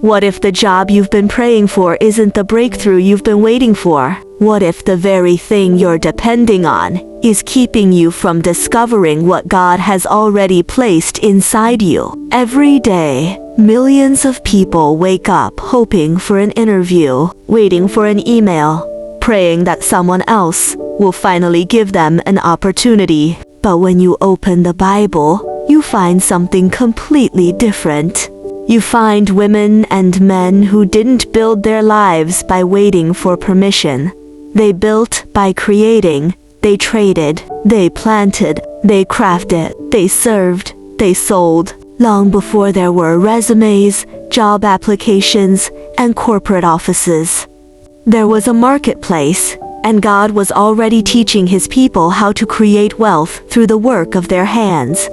What if the job you've been praying for isn't the breakthrough you've been waiting for? What if the very thing you're depending on is keeping you from discovering what God has already placed inside you? Every day, millions of people wake up hoping for an interview, waiting for an email, praying that someone else will finally give them an opportunity. But when you open the Bible, you find something completely different. You find women and men who didn't build their lives by waiting for permission. They built by creating. They traded. They planted. They crafted. They served. They sold. Long before there were resumes, job applications, and corporate offices. There was a marketplace, and God was already teaching His people how to create wealth through the work of their hands.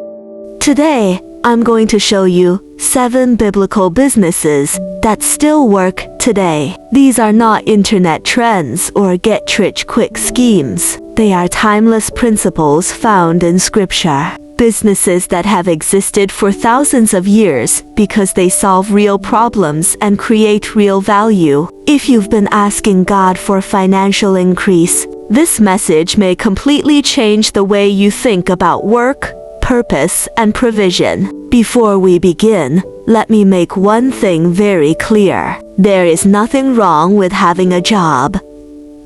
Today, I'm going to show you 7 biblical businesses that still work today. These are not internet trends or get-rich-quick schemes. They are timeless principles found in Scripture. Businesses that have existed for thousands of years because they solve real problems and create real value. If you've been asking God for financial increase, this message may completely change the way you think about work, purpose, and provision. Before we begin, let me make one thing very clear. There is nothing wrong with having a job.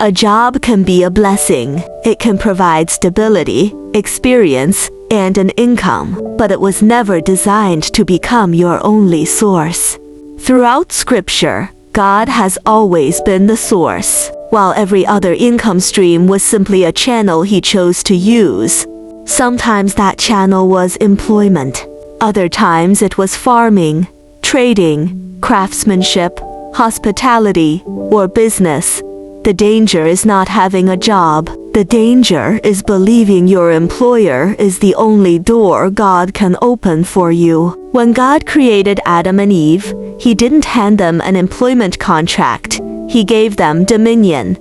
A job can be a blessing. It can provide stability, experience, and an income, but it was never designed to become your only source. Throughout Scripture, God has always been the source, while every other income stream was simply a channel He chose to use. Sometimes that channel was employment. Other times it was farming, trading, craftsmanship, hospitality, or business. The danger is not having a job. The danger is believing your employer is the only door God can open for you. When God created Adam and Eve, He didn't hand them an employment contract. He gave them dominion.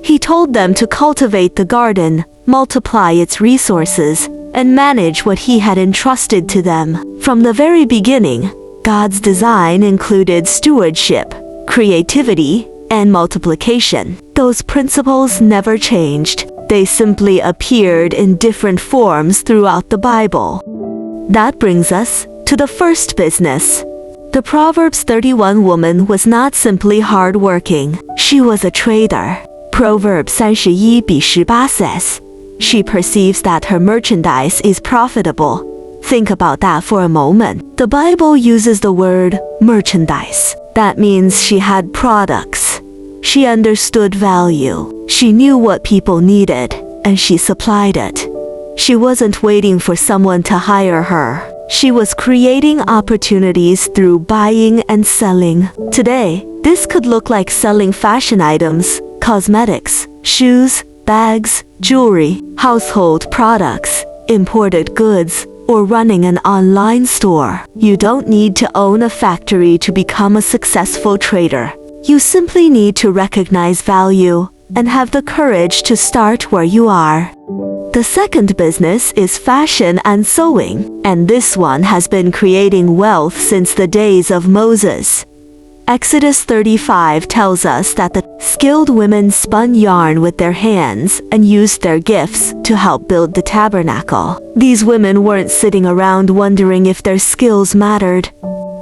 He told them to cultivate the garden, multiply its resources, and manage what He had entrusted to them. From the very beginning, God's design included stewardship, creativity, and multiplication. Those principles never changed. They simply appeared in different forms throughout the Bible. That brings us to the first business. The Proverbs 31 woman was not simply hardworking. She was a trader. Proverbs 31:18 says, she perceives that her merchandise is profitable. Think about that for a moment. The Bible uses the word merchandise. That means she had products. She understood value. She knew what people needed, and she supplied it. She wasn't waiting for someone to hire her. She was creating opportunities through buying and selling. Today, this could look like selling fashion items, cosmetics, shoes, bags, jewelry, household products, imported goods, or running an online store. You don't need to own a factory to become a successful trader. You simply need to recognize value and have the courage to start where you are. The second business is fashion and sewing, and this one has been creating wealth since the days of Moses. Exodus 35 tells us that the skilled women spun yarn with their hands and used their gifts to help build the tabernacle. These women weren't sitting around wondering if their skills mattered.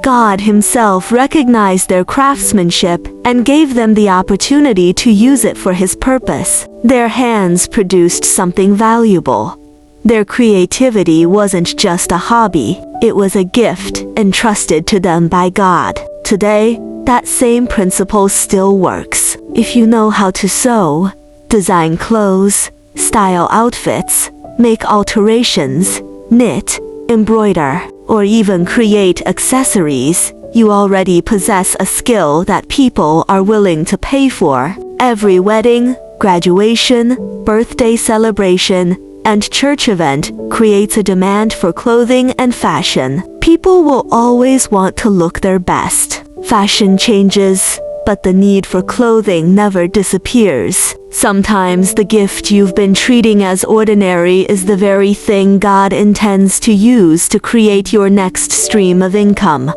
God Himself recognized their craftsmanship and gave them the opportunity to use it for His purpose. Their hands produced something valuable. Their creativity wasn't just a hobby, it was a gift entrusted to them by God. Today, that same principle still works. If you know how to sew, design clothes, style outfits, make alterations, knit, embroider, or even create accessories, you already possess a skill that people are willing to pay for. Every wedding, graduation, birthday celebration, and church event creates a demand for clothing and fashion. People will always want to look their best. Fashion changes, but the need for clothing never disappears. Sometimes the gift you've been treating as ordinary is the very thing God intends to use to create your next stream of income.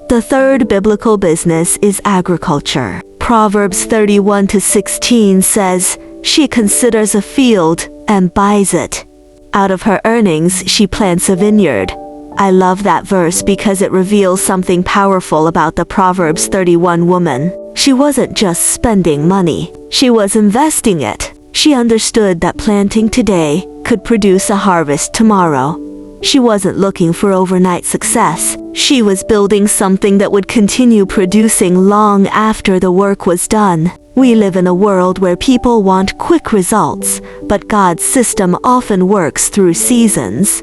The third biblical business is agriculture. Proverbs 31-16 says, "She considers a field and buys it. Out of her earnings, she plants a vineyard." I love that verse because it reveals something powerful about the Proverbs 31 woman. She wasn't just spending money. She was investing it. She understood that planting today could produce a harvest tomorrow. She wasn't looking for overnight success. She was building something that would continue producing long after the work was done. We live in a world where people want quick results, but God's system often works through seasons.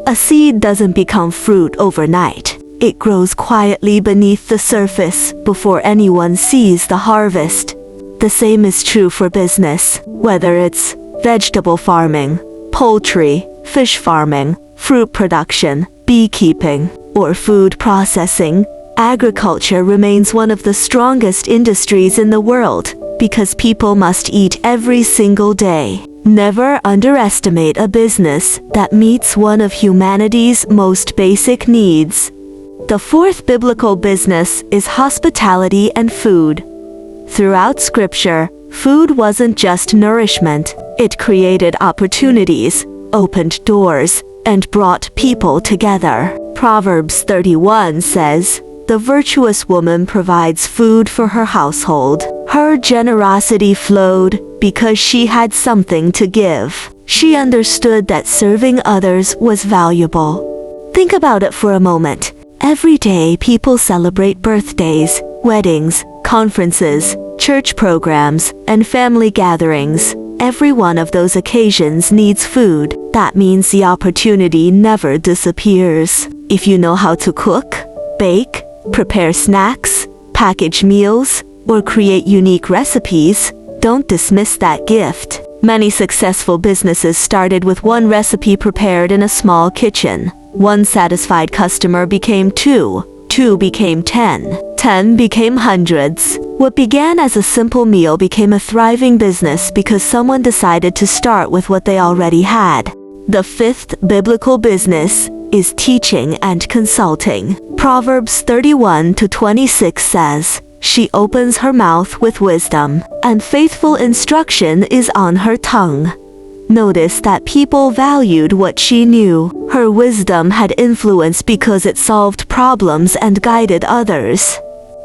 A seed doesn't become fruit overnight. It grows quietly beneath the surface before anyone sees the harvest. The same is true for business, whether it's vegetable farming, poultry, fish farming, fruit production, beekeeping, or food processing. Agriculture remains one of the strongest industries in the world because people must eat every single day. Never underestimate a business that meets one of humanity's most basic needs. The fourth biblical business is hospitality and food. Throughout Scripture, food wasn't just nourishment, it created opportunities, opened doors, and brought people together. Proverbs 31 says, "The virtuous woman provides food for her household. Her generosity flowed because she had something to give." She understood that serving others was valuable. Think about it for a moment. Every day people celebrate birthdays, weddings, conferences, church programs, and family gatherings. Every one of those occasions needs food. That means the opportunity never disappears. If you know how to cook, bake, prepare snacks, package meals, or create unique recipes, don't dismiss that gift. Many successful businesses started with one recipe prepared in a small kitchen. One satisfied customer became two became 10 became hundreds. What began as a simple meal became a thriving business because someone decided to start with what they already had. The fifth biblical business is teaching and consulting. Proverbs 31-26 says, "She opens her mouth with wisdom, and faithful instruction is on her tongue." Notice that people valued what she knew. Her wisdom had influence because it solved problems and guided others.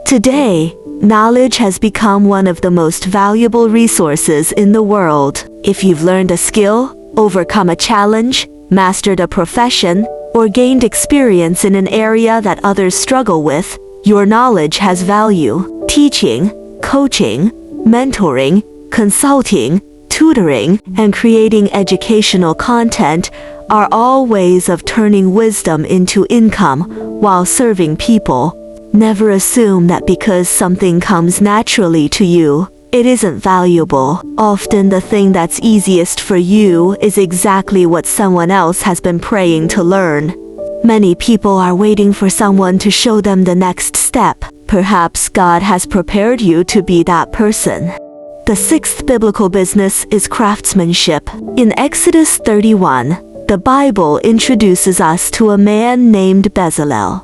Today, knowledge has become one of the most valuable resources in the world. If you've learned a skill, overcome a challenge, mastered a profession, or gained experience in an area that others struggle with, your knowledge has value. Teaching, coaching, mentoring, consulting, tutoring, and creating educational content are all ways of turning wisdom into income while serving people. Never assume that because something comes naturally to you, it isn't valuable. Often the thing that's easiest for you is exactly what someone else has been praying to learn. Many people are waiting for someone to show them the next step. Perhaps God has prepared you to be that person. The sixth biblical business is craftsmanship. In Exodus 31, the Bible introduces us to a man named Bezalel.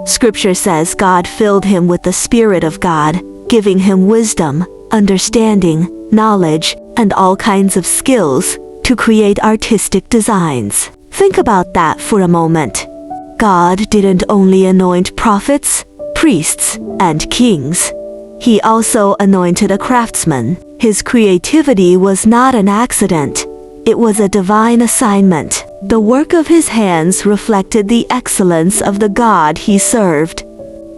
Scripture says God filled him with the Spirit of God, giving him wisdom, understanding, knowledge, and all kinds of skills to create artistic designs. Think about that for a moment. God didn't only anoint prophets, priests, and kings. He also anointed a craftsman. His creativity was not an accident. It was a divine assignment. The work of his hands reflected the excellence of the God he served.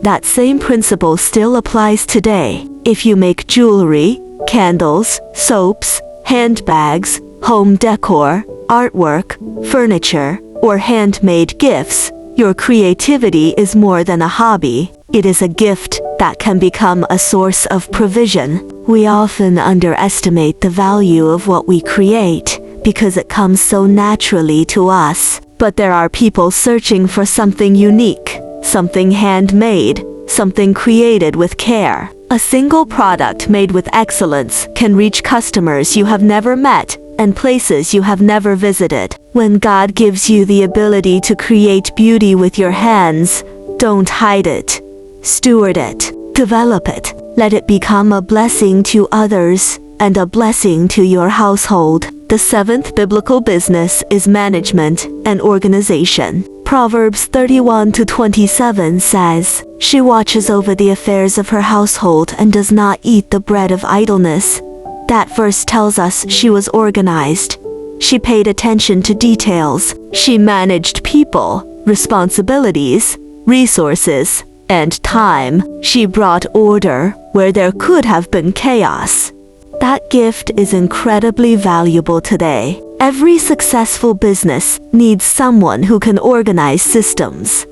That same principle still applies today. If you make jewelry, candles, soaps, handbags, home decor, artwork, furniture, or handmade gifts, your creativity is more than a hobby. It is a gift that can become a source of provision. We often underestimate the value of what we create because it comes so naturally to us. But there are people searching for something unique, something handmade, something created with care. A single product made with excellence can reach customers you have never met and places you have never visited. When God gives you the ability to create beauty with your hands, don't hide it. Steward it, develop it, let it become a blessing to others and a blessing to your household. The seventh biblical business is management and organization. Proverbs 31:27 says, "She watches over the affairs of her household and does not eat the bread of idleness." That verse tells us she was organized. She paid attention to details. She managed people, responsibilities, resources, and time. She brought order where there could have been chaos. That gift is incredibly valuable today. Every successful business needs someone who can organize systems,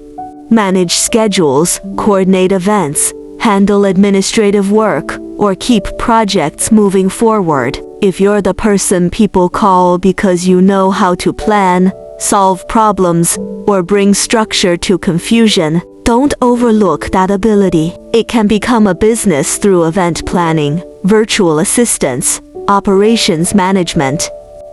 manage schedules, coordinate events, handle administrative work, or keep projects moving forward. If you're the person people call because you know how to plan, solve problems, or bring structure to confusion, don't overlook that ability. It can become a business through event planning, virtual assistance, operations management,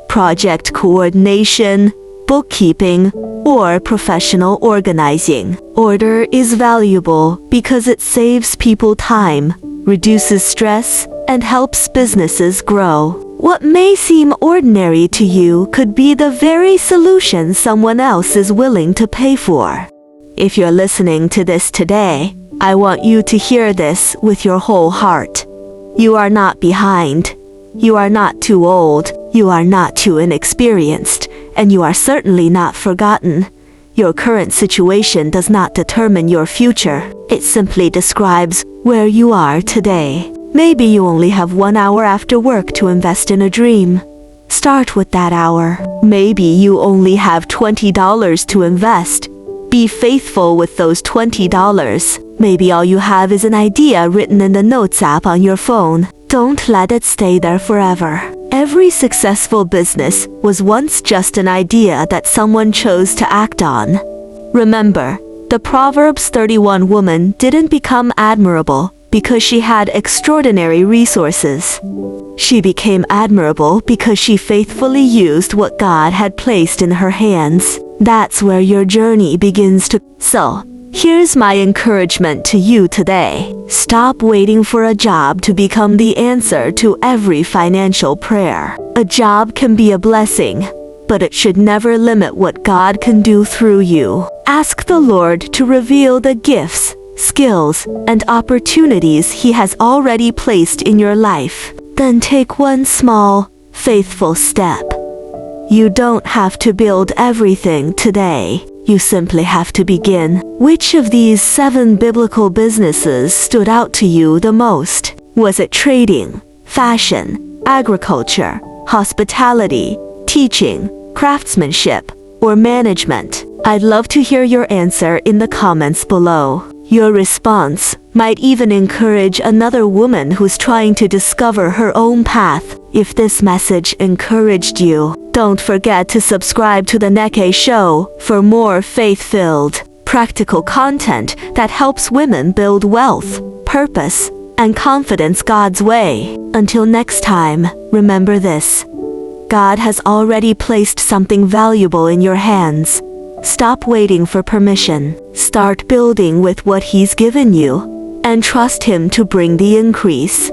project coordination, bookkeeping, or professional organizing. Order is valuable because it saves people time, reduces stress, and helps businesses grow. What may seem ordinary to you could be the very solution someone else is willing to pay for. If you're listening to this today, I want you to hear this with your whole heart. You are not behind. You are not too old. You are not too inexperienced. And you are certainly not forgotten. Your current situation does not determine your future. It simply describes where you are today. Maybe you only have 1 hour after work to invest in a dream. Start with that hour. Maybe you only have $20 to invest. Be faithful with those $20. Maybe all you have is an idea written in the Notes app on your phone. Don't let it stay there forever. Every successful business was once just an idea that someone chose to act on. Remember, the Proverbs 31 woman didn't become admirable because she had extraordinary resources. She became admirable because she faithfully used what God had placed in her hands. That's where your journey begins to. So, here's my encouragement to you today. Stop waiting for a job to become the answer to every financial prayer. A job can be a blessing, but it should never limit what God can do through you. Ask the Lord to reveal the gifts, skills, and opportunities He has already placed in your life. Then take one small, faithful step. You don't have to build everything today. You simply have to begin. Which of these 7 biblical businesses stood out to you the most? Was it trading, fashion, agriculture, hospitality, teaching, craftsmanship, or management? I'd love to hear your answer in the comments below. Your response might even encourage another woman who's trying to discover her own path. If this message encouraged you, don't forget to subscribe to the Neke Show for more faith-filled, practical content that helps women build wealth, purpose, and confidence God's way. Until next time, remember this: God has already placed something valuable in your hands. Stop waiting for permission. Start building with what He's given you, and trust Him to bring the increase.